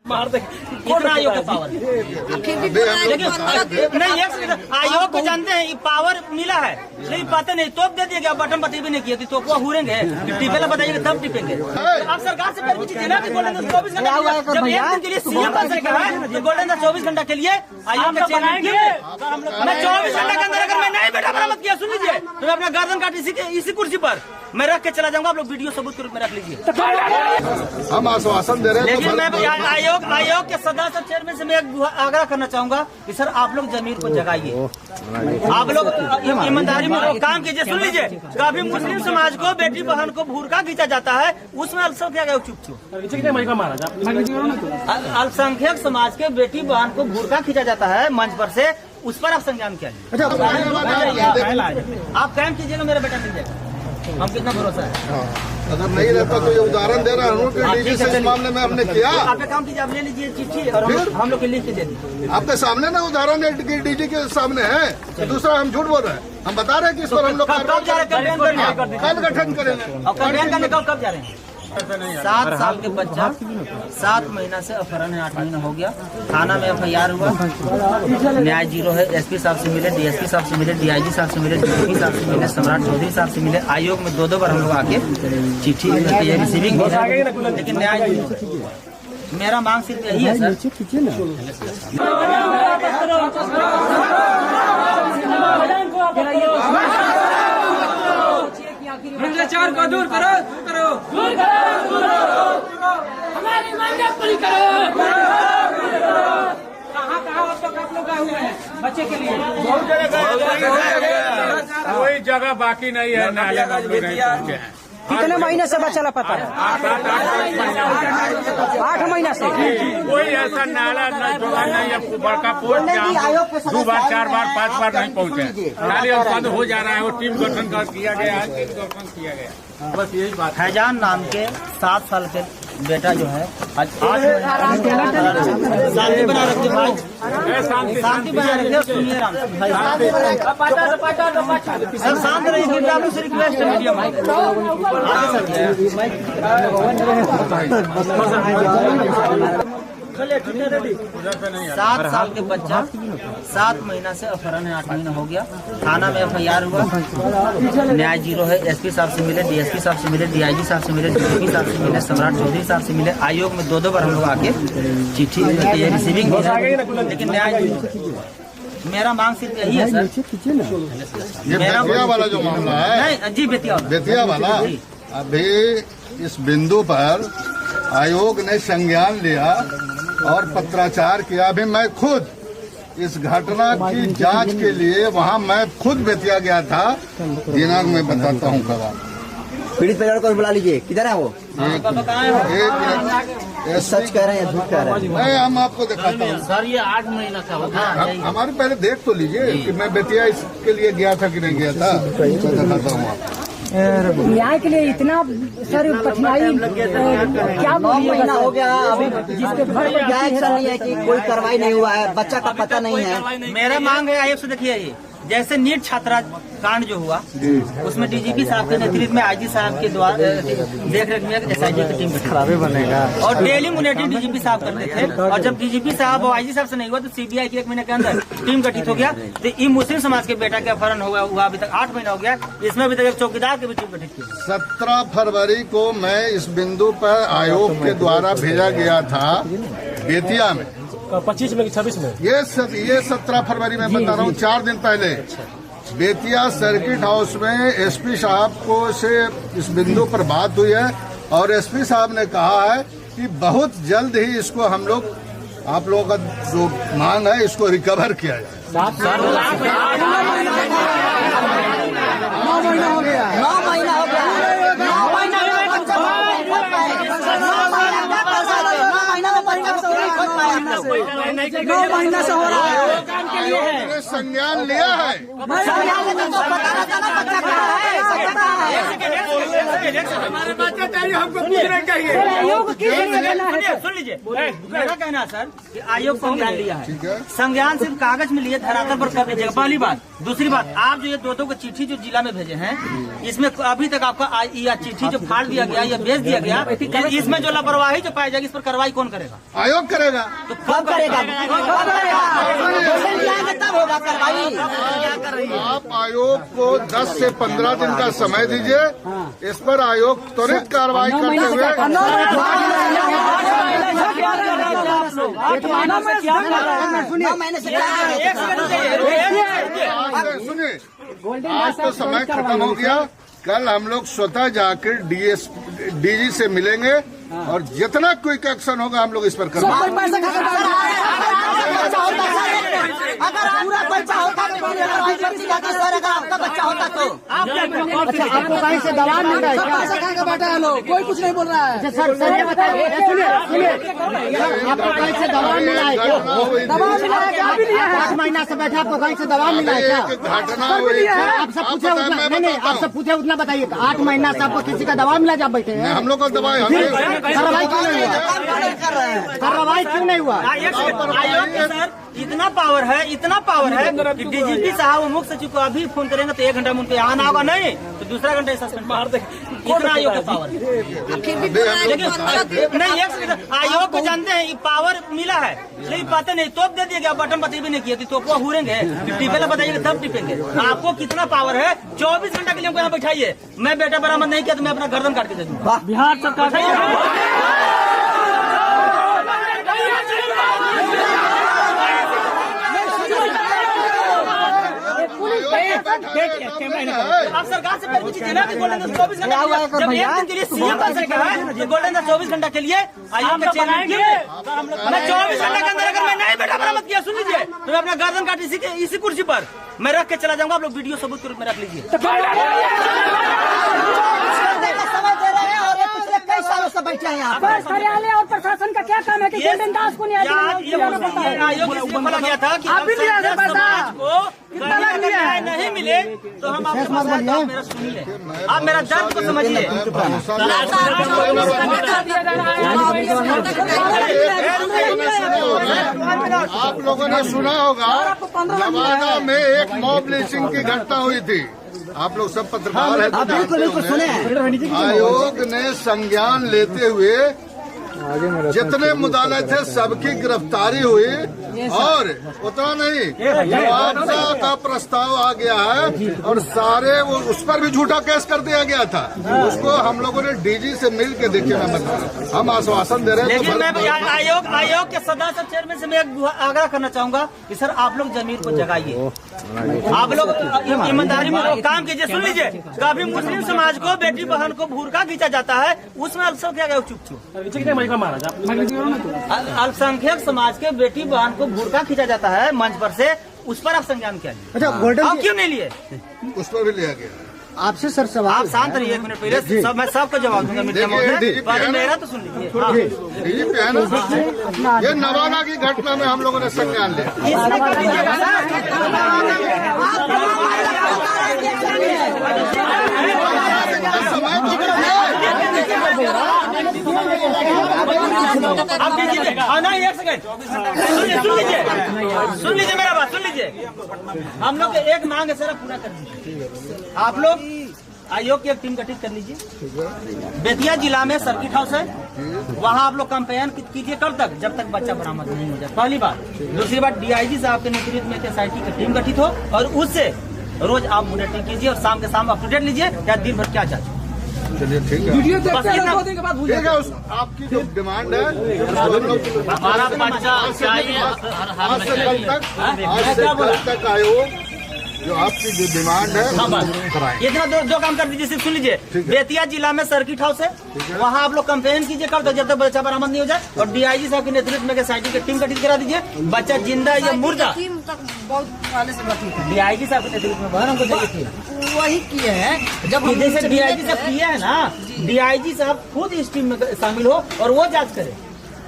मार दे कितना आयोग का पावर नहीं, आयोग को जानते हैं ये पावर मिला है, लेकिन पता नहीं तोप दे दिया गया, बटन बटी भी नहीं किया तो वो हुरेंगे टिपेला बताइए तब टिपेंगे। आप सरकार से फिर भी चीजें ना कि गोल्डन 24 घंटा जब एक दिन के लिए सीएम बन सका है, गोल्डन 24 घंटा के लिए आयोग में चेयरमैन मैं 24 घंटा के अंदर अगर मैं नहीं बेटा बरामद किया, सुन लीजिए तो मैं अपना गर्दन काट इसी कुर्सी पर मैं रख के चला जाऊंगा। आप लोग वीडियो सबूत के रूप में रख लीजिए। हम आश्वासन दे रहे हैं, लेकिन मैं आयोग के सदस्य चेयरमैन से मैं आग्रह करना चाहूंगा कि सर आप लोग जमीन को जगाइए, आप लोग ईमानदारी में काम कीजिए। सुन लीजिए, कभी मुस्लिम समाज को बेटी बहन को भूरका खींचा जाता है, उसमें अल्पसंख्यक अल्पसंख्यक समाज के बेटी बहन को भूरका खींचा जाता है मंच पर से, उस पर आप संज्ञान क्या आप कायम कीजिएगा, मेरा बेटा मिल जाएगा, हम कितना भरोसा है। अगर नहीं रहता तो ये उदाहरण दे रहा हूँ कि डीजी से इस मामले में हमने किया। आप काम कीजिए, आप ले लीजिए चिट्ठी और हम लोग के लिख के दे दीजिए। आपके सामने ना उदाहरण है, डीजी के सामने है। दूसरा हम झूठ बोल रहे हैं, हम बता रहे हैं कि इस पर हम लोग कल गठन करेंगे। और कंप्लेन करने कब जा रहे हैं? 7 साल के बच्चा 7 महीना से अपहरण है, 8 महीना हो गया। थाना में FIR हुआ, न्याय 0 है। SP साहब से मिले, DSP साहब से मिले, DIG साहब से मिले, DGP साहब से मिले, सम्राट चौधरी साहब से मिले। आयोग में 2 बार हम लोग आके चिट्ठी रिसीविंग, लेकिन न्याय मेरा मांग सिर्फ यही है सर। भ्रष्टाचार को दूर करो, हमारी मांगे पूरी करो। कहाँ आप लोग आए हुए हैं बच्चे के लिए? कोई जगह बाकी नहीं है नाले में। कितने महीने से बच्चा पता है? 8 महीना से कोई ऐसा नाला नहीं जुड़ा नहीं है, बड़का पोल 2 बार 4 बार 5 बार नहीं पहुँचे, खाली बंद हो जा रहा है। वो टीम गठन किया गया, बस यही बात। फैजान नाम के 7 साल के बेटा जो है आज 8 शांति बना रखिए भाई, शांति बना रखिए। सुनिए राम सर, शांत रहिए, आप लोग से रिक्वेस्ट है मीडिया में। 7 साल के बच्चा 7 महीना से अपहरण है, 8 महीना हो गया। थाना में FIR हुआ, न्याय 0 है। SP साहब से मिले, DSP साहब से मिले, DIG साहब से मिले, DGP साहब से मिले, सम्राट चौधरी साहब से मिले। आयोग में 2 बार हम लोग आके चिट्ठी रिसीविंग, लेकिन न्याय मेरा मांग सिर्फ यही है सर। ये बेतिया वाला जो मामला है, नहीं जी, बेतिया वाला, अभी इस बिंदु पर आयोग ने संज्ञान लिया और पत्राचार किया। अभी मैं खुद इस घटना की जांच के लिए वहां मैं खुद बेतिया गया था। दिनांक में बताता हूँ कब। पीड़ित परिवार को बुला लीजिए, किधर है वो? एक सच कह रहे हैं, झूठ कह रहे हैं? मैं हम आपको दिखाता हूँ सर, ये 8 महीना का होगा। हमारे पहले देख तो लीजिए कि मैं बेतिया इसके लिए गया था कि नहीं गया था, दिखाता हूँ आपको। न्याय के लिए इतना सर कठिनाई क्या? 9 महीना हो गया, अभी जिसके घर पर क्या एक्शन नहीं है कि कोई कार्रवाई नहीं हुआ है, बच्चा का पता नहीं है। मेरा मांग है आयोग से, देखिए ये जैसे नीट छात्रा कांड जो हुआ, उसमें DGP साहब के नेतृत्व में IG साहब के द्वारा देख रेख में SIT की टीम खराबे बनेगा और डेली मॉनिटरिंग DGP साहब करते थे। और जब DGP साहब और IG साहब से नहीं हुआ तो CBI की 1 महीने के अंदर टीम गठित हो गया। तो ये मुस्लिम समाज के बेटा के अपहरण हुआ अभी तक 8 महीना हो गया, इसमें अभी तक एक चौकीदार की भी टीम गठित की। 17 फरवरी को मैं इस बिंदु पर आयोग के द्वारा भेजा गया था बेतिया में। 25 में 26 में ये 17 फरवरी में बता रहा हूँ, 4 दिन पहले बेतिया सर्किट हाउस में SP साहब को से इस बिंदु पर बात हुई है और SP साहब ने कहा है कि बहुत जल्द ही इसको हम लोग, आप लोगों का जो मांग है, इसको रिकवर किया जाए। 9 महीना हो गया, 9 महीना हो गया, 9 महीना में से हो रहा है। संज्ञान लिया है। बताना बच्चा कहाँ है? हमारे बच्चे चाहिए, हमको पूछना चाहिए। सुन लीजिए, मेरा कहना है सर कि आयोग संज्ञान लिया है, संज्ञान सिर्फ कागज में लिए, धरातल पर कर लीजिएगा। पहली बात। दूसरी बात, आप जो ये दो को चिट्ठी जो जिला में भेजे हैं, इसमें अभी तक आपका यह चिट्ठी जो फाड़ दिया गया या भेज दिया गया, इसमें जो लापरवाही जो पाई जाएगी, इस पर कार्रवाई कौन करेगा? आयोग करेगा। तो कब करेगा? तब होगा कार्रवाई। आप आयोग को 10 से 15 दिन का समय दीजिए, इस पर आयोग त्वरित कार्रवाई करते हुए। 9 महीने से सुनिए, आज तो समय खत्म हो गया। कल हम लोग स्वतः जाकर डीजी से मिलेंगे और जितना क्विक एक्शन होगा हम लोग इस पर करेंगे। अगर पूरा बच्चा होता तो आपका बच्चा होता तो आपको कहीं से दवा मिल रहा है क्या? बैठा है लोग, कोई कुछ नहीं बोल रहा है। सर ये बताइए, सुनिए, आपको कहीं से दवा मिला है क्या? दवा मिला है क्या? 8 महीना से बैठा, आपको कहीं से दवा मिला है क्या? घटना हुई। आप सब पूछे उतना नहीं, आप सब पूछे उतना बताइए। 8 महीना से आपको किसी का दवा मिला जब बैठे हैं? हम लोग को दवाई कार्रवाई क्यों नहीं हुआ? कार्रवाई क्यों नहीं हुआ? आयोग के सर इतना पावर है कि डीजीपी साहब और मुख्य सचिव को अभी फोन करेंगे तो 1 घंटा में उनके आना होगा, नहीं तो दूसरा घंटा सस्पेंड मार देंगे। इतना आयोग का पावर है। लेकिन नहीं, एक सेकंड, आयोग को जानते हैं ये पावर मिला है, लेकिन पता नहीं तोप दे दिया गया, बटन बत्ती भी नहीं किया, तो वो हुरेंगे टिपेला बताइए तब टिपेंगे। आपको कितना पावर है? 24 घंटा के लिए हमको यहाँ बैठाइए। मैं बेटा बरामद नहीं किया तो मैं अपना गर्दन काट के दे दूंगा। बिहार सरकार आप सरकार से पहले चीज ना कि गोल्डन 24 घंटा जब एक दिन के लिए सीएम बन सकता है, तो गोल्डन 24 घंटा के लिए आयोग के चेयरमैन के मैं 24 घंटा के अंदर अगर मैं नहीं बेटा बरामद किया, सुन लीजिए, तो मैं अपना गर्दन काट इसी कुर्सी पर मैं रख के चला जाऊंगा। आप लोग वीडियो सबूत के रूप में रख लीजिए। कई सालों से बैठे हैं यहाँ पर। कार्यालय और प्रशासन का क्या काम है कि गोल्डन दास को नहीं आयोग इसलिए बोला गया था कि समाज को न्याय नहीं मिले तो हम आपके पास आए, तो आप मेरा सुनिए, आप मेरा दर्द को समझिए। आप लोगों ने सुना होगा नवादा में एक मॉब लिंचिंग की घटना हुई थी। आप लोग सब पत्रकार हैं तो बिल्कुल सुने। आयोग ने संज्ञान लेते हुए जितने मुद्दे थे सबकी गिरफ्तारी हुई और उतना नहीं, मुआवजा का प्रस्ताव आ गया है और सारे वो उस पर भी झूठा केस कर दिया गया था। उसको हम लोगों ने डीजी से मिल के देखिए, मैं बता रहा हूँ, हम आश्वासन दे रहे हैं। लेकिन मैं आयोग के सदस्य चेयरमैन से मैं आग्रह करना चाहूंगा कि सर आप लोग जमीर को जगाइए, आप लोग ईमानदारी में काम कीजिए। सुन लीजिए, कभी मुस्लिम समाज को बेटी बहन को भूरका खींचा जाता है, उसमें अल्पसंख्यक क्या चुप अल्पसंख्यक समाज के बेटी बहन को भूरका खींचा जाता है मंच पर से, उस पर आप संज्ञान क्या लिए? अच्छा, गोल्डन आप क्यों नहीं लिए? उस पर भी लिया गया। आपसे सर सवाल, आप शांत रहिए 1 मिनट पहले, मैं सबको जवाब दूंगा मीडिया में, पहले मेरा तो सुन लीजिए। डीजीपी है ना, ये नवादा की घटना में हम लोगों ने संज्ञान लिया। आप दीजिए, नहीं 1 सेकंड सुन लीजिए मेरा बात, सुन लीजिए। हम लोग एक मांग है सर, पूरा कर दीजिए। आप लोग आयोग की एक टीम गठित कर लीजिए। बेतिया जिला में सर्किट हाउस है, वहाँ आप लोग कैंपेन कीजिए कब तक, जब तक बच्चा बरामद नहीं हो जाए, पहली बात। दूसरी बात, डीआईजी साहब के नेतृत्व में SIT की टीम गठित हो और उससे रोज आप मॉनिटरिंग कीजिए और शाम के शाम अप टू डेट लीजिए क्या दिन भर क्या चाहते। चलिए ठीक है, वीडियो देखते हैं 2 दिन के बाद भूल ठीक है। आपकी जो डिमांड है हमारा बच्चा चाहिए आज से कल तक आयोग जो आपकी जो डिमांड है इतना दो काम कर दीजिए। सिर्फ सुन लीजिए, बेतिया जिला में सर्किट हाउस है, वहाँ आप लोग कैंपेन कीजिए कब तक, जब तक बच्चा बरामद नहीं हो जाए, और डीआईजी साहब के नेतृत्व में SIT की टीम गठित करा दीजिए। बच्चा जिंदा या मुर्दा डीआईजी साहब के नेतृत्व में बहन हमको चाहिए थी, वही किए हैं। जब जैसे डीआईजी साहब किए है ना, डीआईजी साहब खुद इस टीम में शामिल हो और वो जांच करे।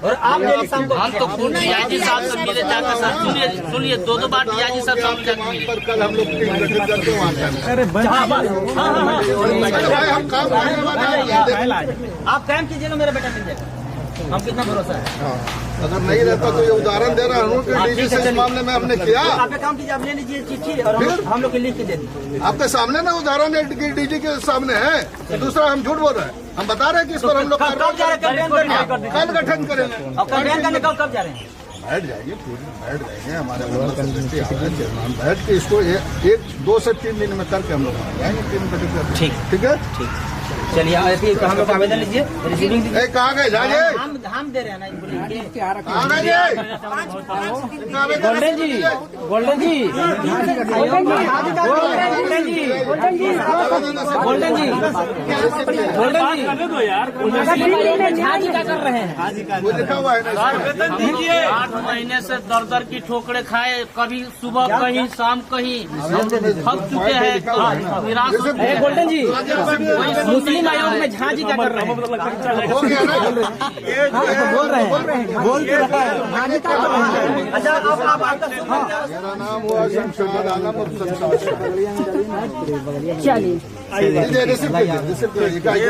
और आप डेली शाम को हम तो खुद डीआईजी साहब से मिले जाकर सर, सुनिए 2 बार डीआईजी साहब सामने जाकर मिले। पर कल हम लोग टीम गठित करके वहाँ हम काम करने वाले हैं। आप काम कीजिएगा, मेरा बेटा मिल जाएगा, हम कितना भरोसा है। अगर नहीं रहता तो ये उदाहरण दे रहा हूँ कि डीजी से इस मामले में हमने किया। आप एक काम कीजिए, आप ले लीजिए चिट्ठी और हम लोग की लिख के दे दीजिए। आपके सामने ना उदाहरण है कि डीजी के सामने है। दूसरा हम झूठ बोल रहे हैं, हम बता रहे हैं कि इस पर हम लोग कब जा रहे हैं कंप्लेन करने? कल गठन करेंगे। और कंप्लेन करने कब जा रहे हैं? बैठ जाइए, पूरी बैठ जाएंगे, हमारे चेयरमैन बैठ के इसको 2 से 3 दिन में करके हम लोग आ जाएंगे टीम गठित करके। ठीक ठीक है, ठीक। चलिए ऐसे हम लोग आवेदन लीजिए, रिसीविंग दीजिए। कहाँ गए जाइए, हम दे रहे हैं ना, बोलिए कहाँ गए गोल्डन जी, गोल्डन जी, गोल्डन जी, गोल्डन जी, गोल्डन जी, गोल्डन जी, गोल्डन जी, झाजी क्या कर रहे हैं? वो लिखा हुआ है ना। 8 महीने से दर की ठोकरे खाए, कभी सुबह कहीं शाम कहीं, थक चुके हैं, निराश हो चुके हैं। गोल्डन जी, मुस्लिम आयोग में झाजी क्या कर रहे हैं? हो गया ना, बोल रहे हैं, बोल तो रहा है। अच्छा आप आपका मेरा नाम हुआ शमशाद आलम। चलिए रिसिप्ट कीजिए, रिसिप्ट कीजिए।